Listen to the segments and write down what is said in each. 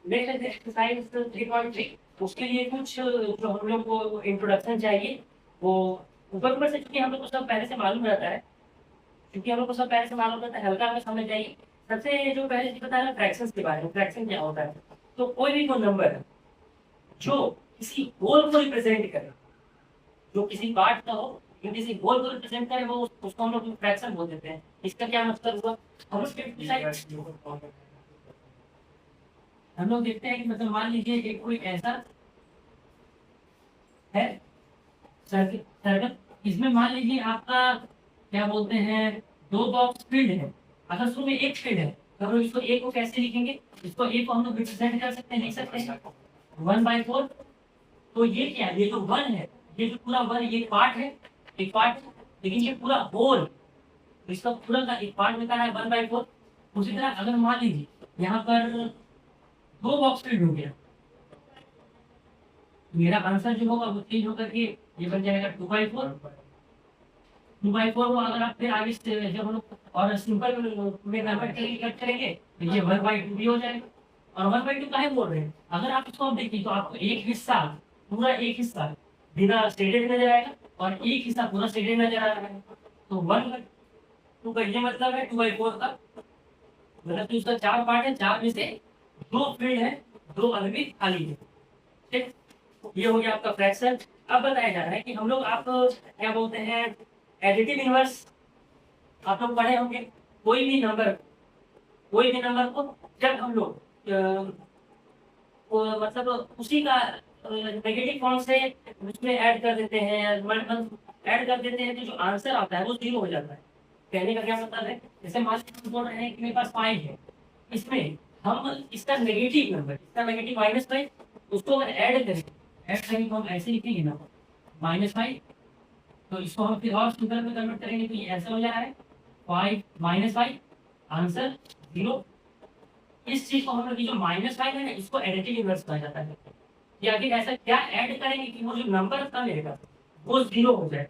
Next exercise 3.3। उसके लिए कुछ जो हम लोग को इंट्रोडक्शन चाहिए वो ऊपर ऊपर से, क्योंकि हम लोग को सब पहले से मालूम रहता है, क्योंकि हम लोग को सब पहले से मालूम रहता है, हल्का हमें समझ जाइए। सबसे जो पहले चीज बता रहा है फ्रैक्शंस के बारे में, फ्रैक्शन क्या होता है। तो कोई भी कोई नंबर है जो किसी होल को रिप्रेजेंट करे, जो किसी पार्ट का हो जो किसी होल को रिप्रेजेंट करे, वो उसको हम लोग फ्रैक्शन बोल देते हैं। इसका क्या मतलब हुआ, हम लोग देखते हैं कि मतलब मान लीजिए कि कोई ऐसा है सर्किट सर्किट, इसमें मान लीजिए आपका क्या बोलते हैं, दो बॉक्स फील्ड है। अगर उसमें एक फील्ड है तो हम लोग इसको ए को कैसे लिखेंगे, इसको ए को हम लोग रिप्रेजेंट कर सकते हैं, लिख सकते हैं 1/4। तो ये क्या है, ये तो वन है, ये जो पूरा वन ये पार्ट है, एक पार्ट, लेकिन ये पूरा होल, तो इसका पूरा का एक पार्ट में क्या है 1/4। उसी तरह अगर मान लीजिए यहाँ पर दो बॉक्स फील्ड हो गया, मेरा आंसर जो होगा वो चेंज होकर के ये बन जाएगा 2/4। 2/4 को अगर आप फिर आगे से जब हम लोग और सिंपल में कन्वर्ट करेंगे तो ये 1/2 भी हो जाएगा। और 1/2 काहे बोल रहे हैं, अगर आप इसको देखिए तो आपको एक हिस्सा, पूरा एक हिस्सा बिना शेडेड नजर आएगा और एक हिस्सा पूरा शेडेड नजर आ रहा है। तो 1/2 का ये मतलब है 2/4 का मतलब कि उसका चार पार्ट है, चार में से दो फील्ड है, दो अलग भी खाली है। ठीक, ये हो गया आपका फ्रैक्शन। अब बताया जा रहा है कि हम लोग आप क्या बोलते हैं एडिटिव इनवर्स, आप लोग पढ़े होंगे। कोई भी नंबर को जब हम लोग मतलब उसी का नेगेटिव फॉर्म से उसमें ऐड कर देते हैं, ऐड कर देते हैं, तो जो आंसर आता है वो 0 हो जाता है। कहने का क्या मतलब है, जैसे मान लीजिए हम बोल रहे हैं कि मेरे पास 5 है, इसमें हम इसका नेगेटिव नंबर, इसका नेगेटिव -5, उसको अगर ऐड करेंगे तो हम ऐसे लिखेंगे ना -5। तो इसको हम फिर और सिंपल में कन्वर्ट करेंगे तो ये ऐसा हो जा रहा है 5 -5 आंसर 0। इस चीज को हम लोग जो -5 है ना, इसको एडिटिव इनवर्स कहा जाता है। या फिर ऐसा क्या ऐड करेंगे कि वो जो नंबर था मेरे का वो 0 हो जाए।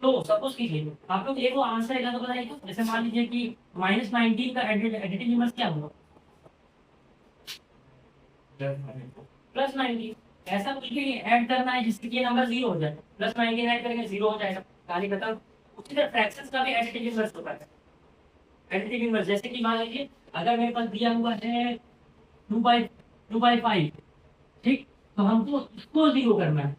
तो सपोज कीजिए आप लोग एक वो आंसर है तो बताइए, जैसे मान लीजिए कि -19 का एडिटिव इनवर्स क्या होगा, +19। ऐसा कुछ भी ऐड करना है जिससे कि ये नंबर 0 हो जाए, +19 ऐड करेंगे 0 हो जाएगा, कहानी खत्म। उसी तरह फ्रैक्शंस का भी एडिटिव इनवर्स होता है। एडिटिव इनवर्स जैसे कि मान लीजिए अगर मेरे पास दिया हुआ है 2/5, ठीक, तो हमको इसको 0 करना है,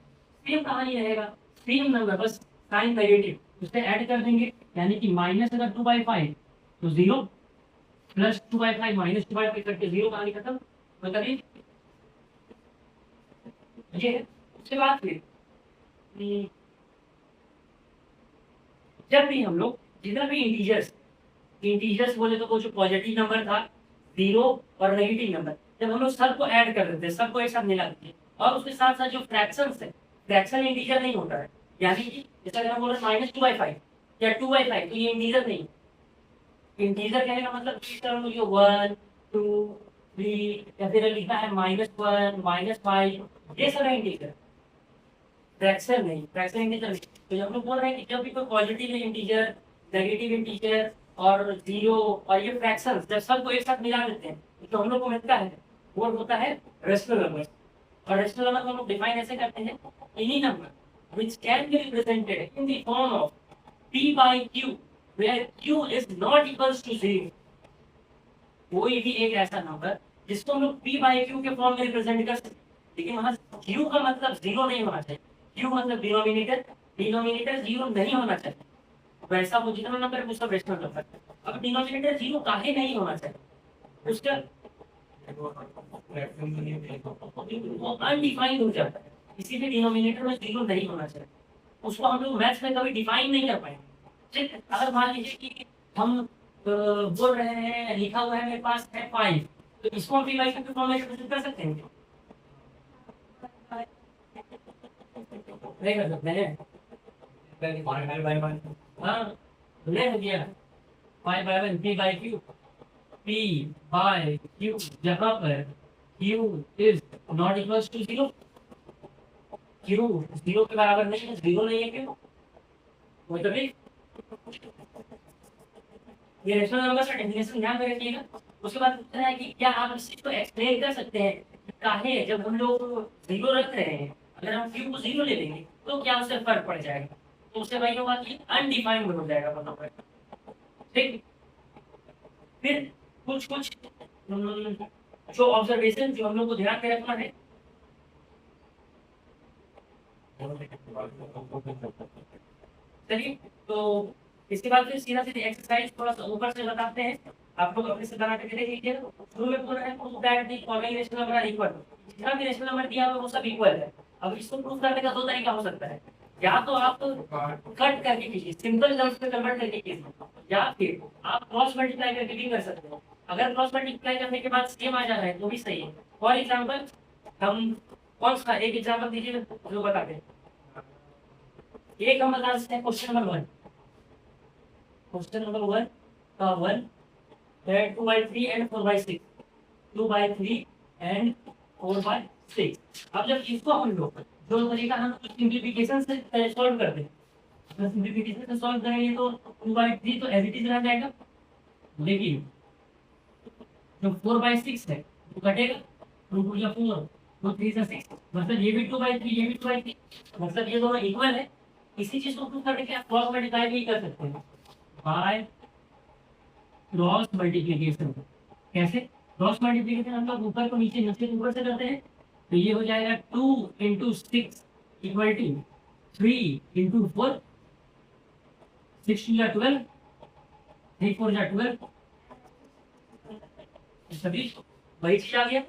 सेम कहानी रहेगा, सेम नंबर बस साइन नेगेटिव उससे ऐड कर देंगे, यानी कि माइनस अगर 2/5 तो 0, +2/5 -2/5 करके 0, कहानी खत्म। बताइए ये है। उसके बाद फिर हम्म, जब भी हम लोग जितना भी इंटीजर्स बोले तो वो जो पॉजिटिव नंबर था 0 और नेगेटिव नंबर, जब हम लोग सबको ऐड कर देते हैं, सबको एक साथ मिला देते हैं, और उसके साथ साथ जो फ्रैक्शंस है, फ्रैक्शन इंटीजर नहीं होता है, यानी कि जैसे अगर हम बोल रहे -2/5 या 2/5 तो ये इंटीजर नहीं। इंटीजर कहने का मतलब इस तरह में जो 1 2 3 या फिर लिखा है -1 -5, ये सब है इंटीजर, फ्रैक्शन नहीं, फ्रैक्शन इंटीजर नहीं। तो जब हम लोग बोल रहे हैं कि जब भी कोई पॉजिटिव इंटीजर, नेगेटिव इंटीजर और 0 और ये फ्रैक्शन जब सबको एक साथ मिला देते हैं तो हम लोग को मिलता है वो होता है रेशनल नंबर। और रेशनल नंबर को हम लोग डिफाइन ऐसे करते हैं, any number which can be represented in the form of p/q where q is not equals to 0। कोई भी एक ऐसा नंबर जिसको हम लोग p/q के फॉर्म में रिप्रेजेंट कर सकते हैं, लेकिन वहां q का मतलब 0 नहीं होना चाहिए। q मतलब डिनोमिनेटर, डिनोमिनेटर 0 नहीं होना चाहिए, वैसा वो जितना नंबर है उसका रेशनल नंबर। अब डिनोमिनेटर 0 काहे नहीं होना चाहिए, उसका वो अनडिफाइंड हो जाता है, इसीलिए डिनोमिनेटर में 0 नहीं होना चाहिए। उसको हम लोग मैथ्स में कभी डिफाइन नहीं कर पाएंगे। ठीक, अगर मान लीजिए कि हम बोल रहे हैं लिखा हुआ है मेरे पास है 5, तो इसको हम p/q के फॉर्म में रिप्रेजेंट कर सकते हैं, नहीं कर सकते हैं। हाँ, ले हो गया 5/1 p/q, p/q जहाँ पर q is not equals to 0, q 0 के बराबर नहीं है, 0 नहीं है क्यों, मतलब ये रेशनल नंबर का डेफिनेशन ध्यान में रखिएगा। उसके बाद पूछना है कि क्या आप इस चीज को एक्सप्लेन कर सकते हैं काहे जब हम लोग जीरो रख रहे हैं, अगर हम क्यू को जीरो ले लेंगे तो क्या उससे फर्क पड़ जाएगा, तो उससे वही होगा कि अनडिफाइंड हो जाएगा मतलब। ठीक, फिर कुछ कुछ जो ऑब्जर्वेशन जो हम लोग को ध्यान में रखना है। चलिए, तो इसके बाद फिर सीधा सीधे एक्सरसाइज थोड़ा सा ऊपर से बताते हैं, आप लोग अपने से बना के देख लीजिए। शुरू में पूरा है proof that the following rational number are equal, जितना भी रेशनल नंबर दिया हुआ है वो सब इक्वल है। अब इसको प्रूफ करने का दो तरीका हो सकता है, या तो आप कट करके कीजिए, सिंपल टर्म्स में कन्वर्ट करके कीजिए, या फिर आप क्रॉस मल्टीप्लाई करके भी कर सकते हो। अगर क्रॉस मल्टीप्लाई करने के बाद सेम आ जा रहा है तो भी सही है। फॉर एग्जाम्पल हम कौन सा एक एग्जाम्पल दीजिए जो बता दें। एक हम बता सकते हैं क्वेश्चन नंबर 1, क्वेश्चन नंबर 1 का 1 that 2/3 and 4/6, 2/3 and 4/6। अब जब इसको हम लोग जो तरीका हम सिंप्लीफिकेशन से सॉल्व करते हैं, तो सिंप्लीफिकेशन से सॉल्व करेंगे तो 2/3 तो एज इट इज रह जाएगा, लेकिन जो 4/6 है वो कटेगा, 2 2 या 4, 2 3 या 6, मतलब ये भी 2/3 ये भी 2/3, मतलब ये दोनों इक्वल है। इसी चीज को प्रूव करने के आप क्रॉस मल्टीप्लाई भी कर सकते हैं बाय क्रॉस मल्टीप्लिकेशन। कैसे क्रॉस मल्टीप्लिकेशन, हम लोग ऊपर को नीचे नीचे ऊपर से करते हैं, तो ये हो जाएगा 2 × 6 इक्वल टू 3 × 4, 6 2 या 12, 3 4 या 12, सभी वही चीज आ गया।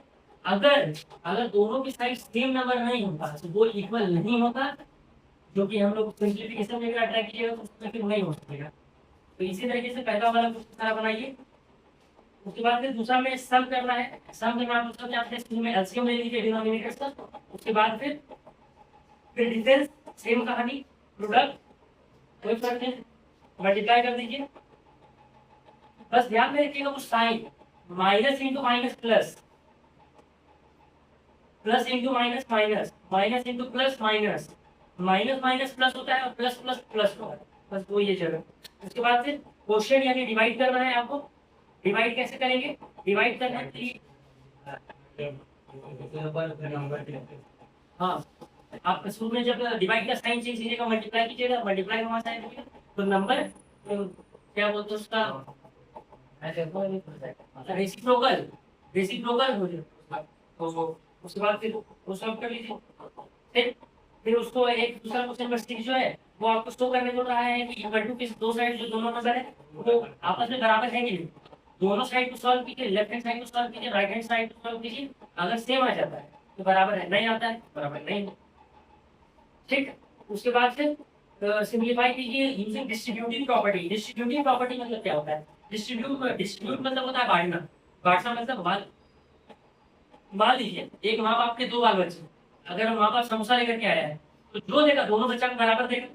अगर अगर दोनों की साइड सेम नंबर नहीं होता तो वो इक्वल नहीं होता, जो कि हम लोग सिंप्लीफिकेशन में अगर ट्राई कीजिएगा तो उसमें फिर नहीं हो सकेगा। तो इसी तरीके से पहला वाला कुछ तरह बनाइए। उसके बाद फिर दूसरा में सम करना है, सम में आप लोग जानते हैं में एलसीएम ले लीजिए डिनोमिनेटर्स का। उसके बाद फिर डिफरेंस सेम कहानी, प्रोडक्ट कोई फर्क नहीं, मल्टीप्लाई कर दीजिए। बस ध्यान में रखिएगा वो sign minus into minus plus, plus into minus minus, minus into plus minus, minus minus plus होता है और प्लस प्लस प्लस होता है, बस वो ये जगह। उसके बाद फिर क्वेश्चन यानी डिवाइड करना है आपको। डिवाइड कैसे करेंगे, डिवाइड करना है हाँ, आप शुरू में जब डिवाइड का साइन चेंज कीजिएगा मल्टीप्लाई कीजिएगा, मल्टीप्लाई का साइन कीजिएगा तो नंबर क्या बोलते हैं उसका रेसिप्रोकल, रेसिप्रोकल हो जाए। तो उसके बाद फिर वो सॉल्व कर लीजिए। फिर उसको एक दूसरा क्वेश्चन नंबर 6 जो है वो आपको शो करने को रहा है कि इक्वल टू के दो साइड जो दोनों नंबर है वो आपस में बराबर है कि नहीं। दोनों साइड को सॉल्व कीजिए, लेफ्ट हैंड साइड को सॉल्व कीजिए, राइट हैंड साइड को सॉल्व कीजिए। अगर सेम आ जाता है तो बराबर है, नहीं आता है बराबर नहीं। ठीक, उसके बाद फिर सिंप्लीफाई कीजिए using distributive property. Distributive property मतलब क्या होता है, डिस्ट्रीब्यूट मतलब होता है बांटना, बांटना मतलब मान लीजिए एक माँ बाप के 2 बाल बच्चे, अगर माँ बाप समोसा लेकर के आया है तो जो देगा दोनों बच्चा को बराबर देगा।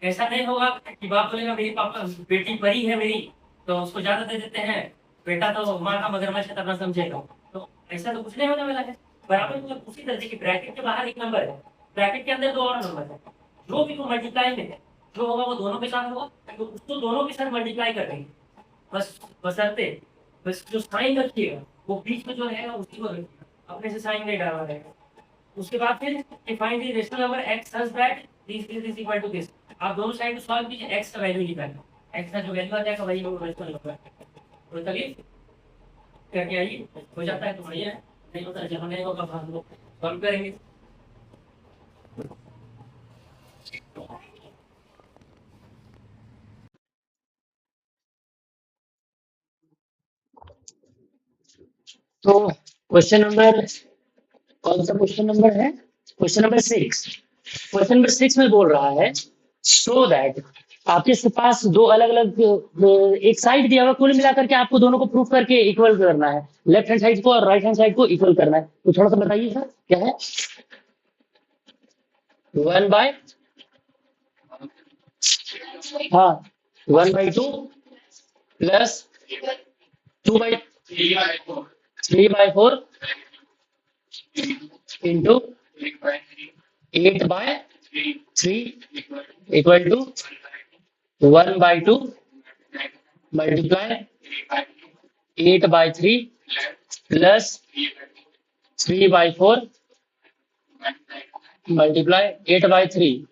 ऐसा नहीं होगा कि बाप बोलेगा मेरी पापा बेटी बड़ी है मेरी तो उसको ज्यादा दे देते हैं, बेटा तो माँ का मगरमच्छ है तब समझेगा, तो ऐसा तो कुछ नहीं होने वाला है। बराबर मतलब उसी तरह से ब्रैकेट के बाहर एक नंबर है, ब्रैकेट के अंदर 2 और नंबर है, जो भी वो मल्टीप्लाई में है जो होगा वो दोनों के साथ होगा, तो उसको दोनों के साथ मल्टीप्लाई कर देंगे। बस बसरते बस जो साइन रखिएगा वो बीच में जो है उसी को रखिएगा, अपने से साइन नहीं डालना रहेगा। उसके बाद फिर define the rational number x such that this is equal to this। आप दोनों साइड को सॉल्व कीजिए, x का वैल्यू निकालिए, x का जो वैल्यू आ जाएगा वही होगा रेशनल नंबर। तो चलिए करके आइए, हो जाता है तो बढ़िया है, नहीं होता है जब नहीं होगा हम लोग सॉल्व करेंगे। तो क्वेश्चन नंबर कौन सा क्वेश्चन नंबर है, क्वेश्चन नंबर 6। क्वेश्चन नंबर 6 में बोल रहा है सो दैट आपके पास दो अलग अलग एक साइड दिया हुआ, कुल मिलाकर के आपको दोनों को प्रूफ करके इक्वल करना है, लेफ्ट हैंड साइड को और राइट हैंड साइड को इक्वल करना है। तो थोड़ा सा बताइए सर क्या है। 1/, हाँ 1/2 plus 2/3/4 into 8/3 equal to 1/2 multiply 8/3 plus 3/4 multiply 8/3।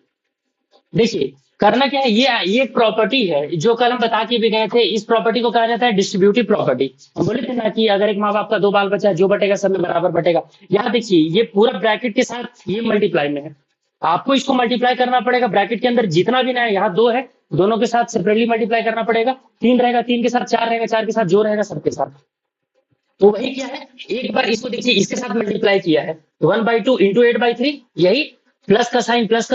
देखिए करना क्या है, ये एक प्रॉपर्टी है जो कल हम बता के भी गए थे। इस प्रॉपर्टी को कहा जाता है डिस्ट्रीब्यूटिव प्रॉपर्टी। हम बोले थे ना कि अगर एक माँ बाप का 2 बाल बच्चा है, जो बटेगा सब में बराबर बटेगा। यहाँ देखिए ये पूरा ब्रैकेट के साथ ये मल्टीप्लाई में है, आपको इसको मल्टीप्लाई करना पड़ेगा। ब्रैकेट के अंदर जितना भी ना है, यहाँ 2 है, दोनों के साथ सेपरेटली मल्टीप्लाई करना पड़ेगा। 3 रहेगा, 3 के साथ 4 रहेगा, 4 के साथ जो रहेगा सबके साथ। तो वही क्या है, एक बार इसको देखिए इसके साथ मल्टीप्लाई किया है 1/2 इंटू 8/3, यही प्लस का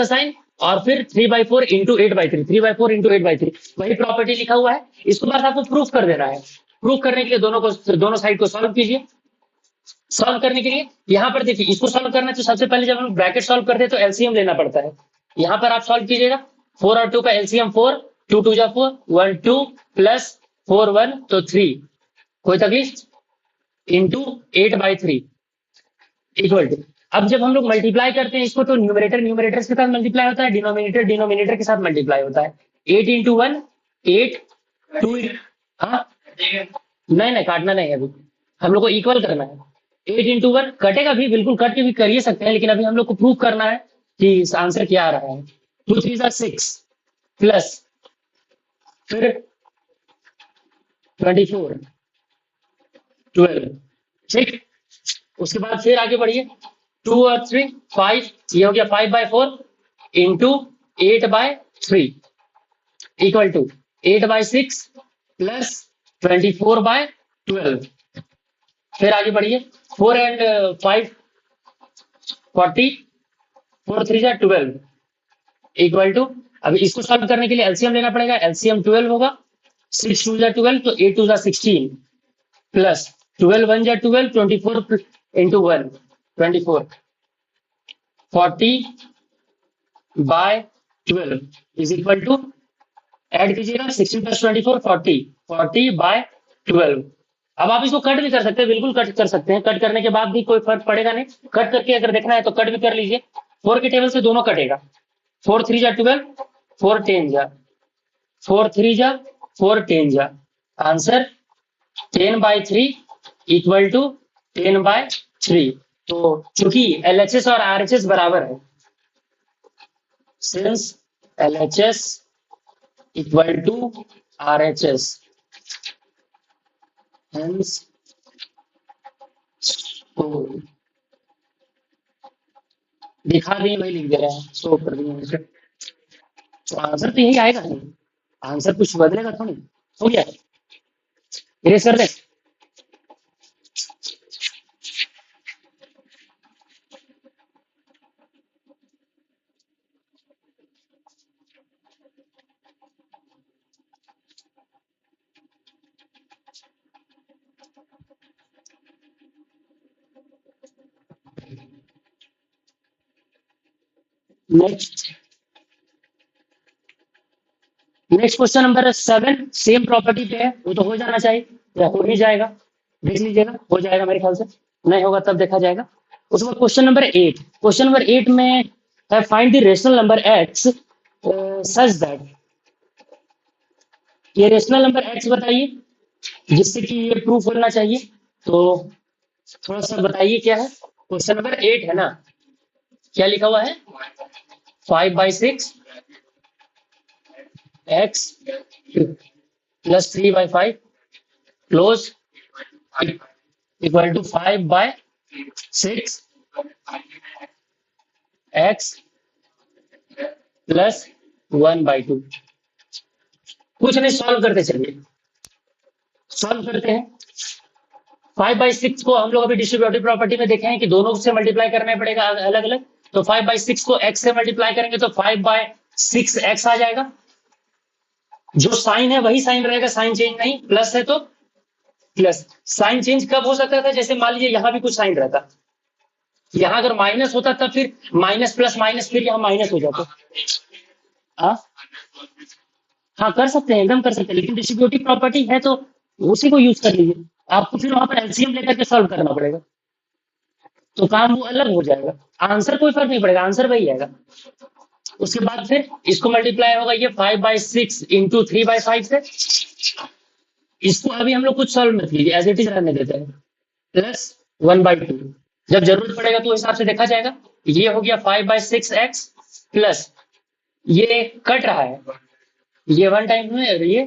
साइन और फिर 3/4 इंटू 8/3, 3/4 इंटू 8/3, वही प्रॉपर्टी लिखा हुआ है। इसको बस आपको प्रूफ कर देना है। प्रूफ करने के लिए दोनों साइड को सॉल्व कीजिए। सॉल्व करने के लिए यहाँ पर देखिए, इसको सॉल्व करना है तो सबसे पहले जब हम ब्रैकेट सॉल्व करते हैं तो एलसीएम लेना पड़ता है। यहाँ पर आप सॉल्व कीजिएगा, 4 और 2 का एलसीएम 4, 2 2 जा 4, 1 2 प्लस 4 1 तो 3, कोई तकलीफ, इंटू 8/3 इक्वल टू। अब जब हम लोग मल्टीप्लाई करते हैं इसको तो न्यूमरेटर के साथ मल्टीप्लाई होता है, डिनोमिनेटर के साथ मल्टीप्लाई होता है। 8 इंटू 1 8, 2, हाँ नहीं काटना नहीं है, अभी हम लोग को इक्वल करना है। 8 इंटू 1 कटेगा भी, बिल्कुल कट के भी करिए सकते हैं, लेकिन अभी हम लोग को प्रूव करना है कि आंसर क्या आ रहा है। 2 3 जा 6 प्लस फिर 24 12, ठीक। उसके बाद फिर आगे बढ़िए, 2 और 3 5, ये हो गया 5/4 इंटू 8/3 इक्वल टू 8/6 प्लस 24/12। फिर आगे बढ़िए, 4 एंड 5 40, 4 3 जा 12 इक्वल टू। अब इसको सॉल्व करने के लिए एलसीएम लेना पड़ेगा, एलसीएम 12 होगा, 6 2 जा 12 तो 8 2 जा 16 प्लस 12 1 जा 12, 24 into 1 24, 40/12 is equal to, add कीजिएगा 16 प्लस 24 40, 40/12। अब आप इसको कट भी कर सकते हैं, बिल्कुल कट कर सकते हैं। कट करने के बाद भी कोई फर्क पड़ेगा नहीं, कट करके अगर देखना है तो कट भी कर लीजिए। 4 के टेबल से दोनों कटेगा, 4 3 जा 12, 4 10 जा 4 3 जा 4 10 जा, आंसर 10/3 इक्वल टू 10/3। तो चूंकि एलएचएस और आरएचएस बराबर है, since LHS equal to RHS, hence तो दिखा दिए, वही लिख दे रहे हैं, शो कर दिए। तो आंसर तो यही आएगा, नहीं आंसर कुछ बदलेगा थोड़ी। हो गया, इरेज कर दे। Next question number 7, same property पे है, वो तो हो जाना चाहिए या हो ही जाएगा, देख लीजिएगा, हो जाएगा मेरे ख्याल से, नहीं होगा तब देखा जाएगा। उसके बाद क्वेश्चन नंबर 8, क्वेश्चन नंबर 8 में है find the rational number x such that, ये रेशनल नंबर x बताइए जिससे कि ये प्रूफ होना चाहिए। तो थोड़ा सा बताइए क्या है। क्वेश्चन नंबर 8 है ना, क्या लिखा हुआ है, 5/6 x plus 3/5 close equal to 5/6 x plus 1/2। कुछ नहीं, सॉल्व करते चलिए, सॉल्व करते हैं। 5/6 को हम लोग अभी डिस्ट्रीब्यूटिव प्रॉपर्टी में देखे हैं कि दोनों से मल्टीप्लाई करना पड़ेगा अलग अलग। तो 5/6 को x से मल्टीप्लाई करेंगे तो 5/6x आ जाएगा। जो साइन है वही साइन रहेगा, साइन चेंज नहीं, प्लस है तो प्लस। साइन चेंज कब हो सकता था, जैसे मान लीजिए यहाँ भी कुछ साइन रहता, यहाँ अगर माइनस होता तब फिर माइनस प्लस माइनस, फिर यहाँ माइनस हो जाता। हाँ कर सकते हैं, एकदम कर सकते हैं, लेकिन डिस्ट्रीब्यूटिव प्रॉपर्टी है तो उसी को यूज कर लीजिए। आपको फिर वहां पर एलसीएम लेकर के सॉल्व करना पड़ेगा, तो काम वो अलग हो जाएगा, आंसर कोई फर्क नहीं पड़ेगा, आंसर वही आएगा। उसके बाद फिर इसको मल्टीप्लाई होगा ये 5/6 इंटू 3/5 से, इसको अभी हम लोग कुछ सॉल्व मत कीजिए, एज इट इज रहने देते हैं, प्लस 1/2। जब जरूरत पड़ेगा तो हिसाब से देखा जाएगा। ये हो गया 5/6x प्लस ये कट रहा है, ये 1 टाइम्स में और ये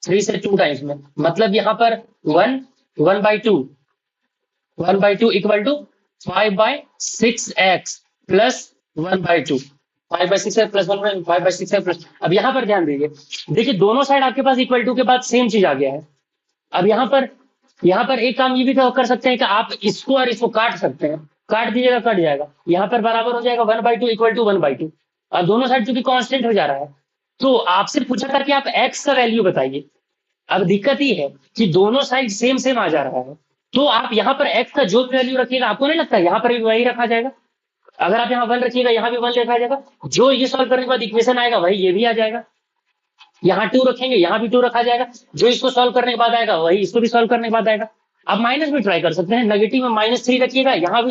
3 से 2 टाइम्स में, मतलब यहाँ पर 1/2 equal to 5/6x plus 1/2, 5/6x plus 1 5/6x plus. अब यहाँ पर ध्यान दीजिए, देखिए दोनों साइड आपके पास इक्वल टू के बाद सेम चीज आ गया है। अब यहाँ पर एक काम ये भी तो कर सकते हैं कि आप इसको और इसको काट सकते हैं, काट दीजिएगा कट जाएगा, यहाँ पर बराबर हो जाएगा 1/2 इक्वल टू 1/2। और दोनों साइड चूंकि कांस्टेंट हो जा रहा है, तो आपसे पूछा था कि आप x का वैल्यू बताइए। अब दिक्कत ये है कि दोनों साइड सेम सेम आ जा रहा है, तो आप यहाँ पर x का जो भी वैल्यू रखिएगा, आपको नहीं लगता यहाँ पर भी वही रखा जाएगा? अगर आप यहाँ 1 रखिएगा, यहाँ भी 1 रखा जाएगा, जो ये सॉल्व करने के बाद इक्वेशन आएगा वही ये भी आ जाएगा। यहाँ 2 रखेंगे, यहाँ भी 2 रखा जाएगा, जो इसको सॉल्व करने के बाद आएगा वही इसको भी सॉल्व करने के बाद आएगा। आप माइनस भी ट्राई कर सकते हैं, नेगेटिव में -3 रखिएगा, यहाँ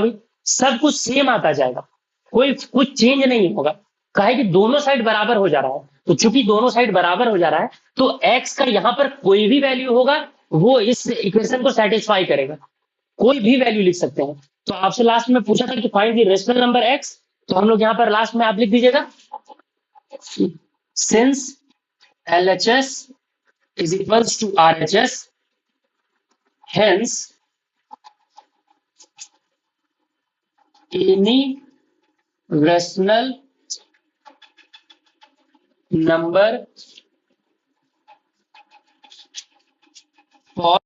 भी सब कुछ सेम आता जाएगा, कोई कुछ चेंज नहीं होगा। काहे कि दोनों साइड बराबर हो जा रहा है, तो चूंकि दोनों साइड बराबर हो जा रहा है, तो x का यहाँ पर कोई भी वैल्यू होगा वो इस इक्वेशन को सेटिस्फाई करेगा, कोई भी वैल्यू लिख सकते हैं। तो आपसे लास्ट में पूछा था कि find the rational number x, तो हम लोग यहाँ पर लास्ट में आप लिख दीजिएगा, since LHS is equals to RHS, hence any rational number for